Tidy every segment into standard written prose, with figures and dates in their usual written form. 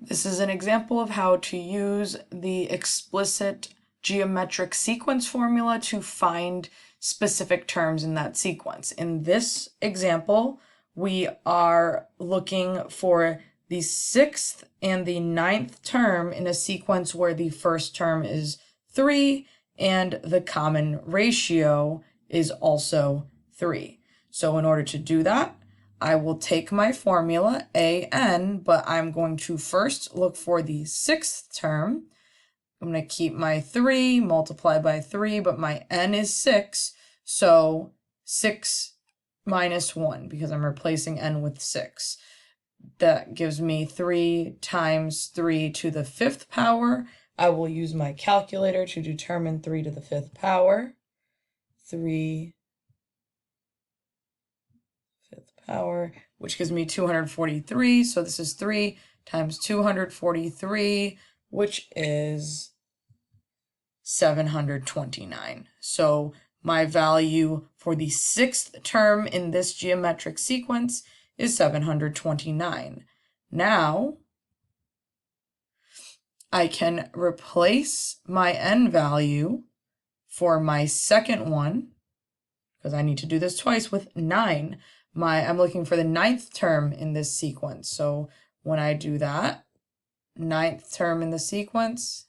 This is an example of how to use the explicit geometric sequence formula to find specific terms in that sequence. In this example, we are looking for the 6th and the 9th term in a sequence where the first term is 3 and the common ratio is also 3. So in order to do that, I will take my formula, an, but I'm going to first look for the 6th term. I'm going to keep my 3, multiply by 3, but my n is 6, so 6 minus 1, because I'm replacing n with 6. That gives me 3 times 3 to the 5th power. I will use my calculator to determine 3 to the 5th power. 3 power, which gives me 243. So this is 3 times 243, which is 729. So my value for the 6th term in this geometric sequence is 729. Now, I can replace my n value for my second one, because I need to do this twice, with 9. I'm looking for the 9th term in this sequence. So when I do that, 9th term in the sequence,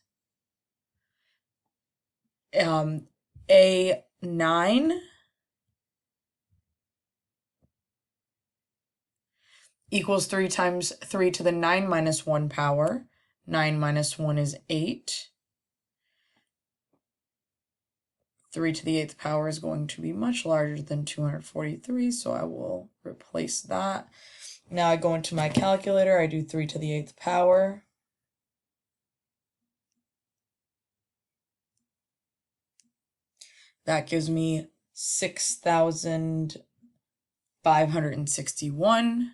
A9 equals 3 times 3 to the 9 minus 1 power. 9 minus 1 is 8. 3 to the 8th power is going to be much larger than 243, so I will replace that. Now I go into my calculator, I do 3 to the 8th power. That gives me 6,561.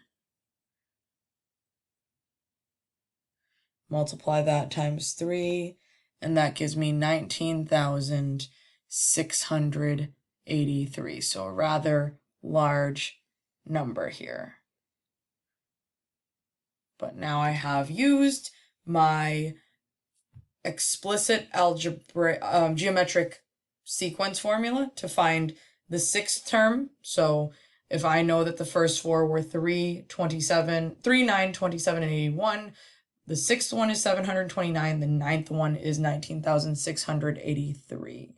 Multiply that times 3, and that gives me 19,683. So a rather large number here. But now I have used my explicit geometric sequence formula to find the 6th term. So if I know that the first 4 were 3, 9, 27, and 81, the 6th one is 729, the 9th one is 19,683.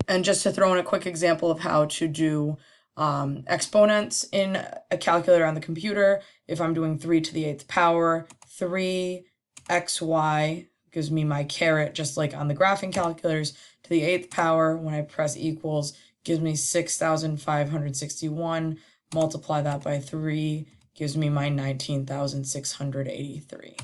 And just to throw in a quick example of how to do exponents in a calculator on the computer, if I'm doing 3 to the 8th power, 3xy gives me my caret, just like on the graphing calculators, to the 8th power, when I press equals, gives me 6,561, multiply that by 3, gives me my 19,683.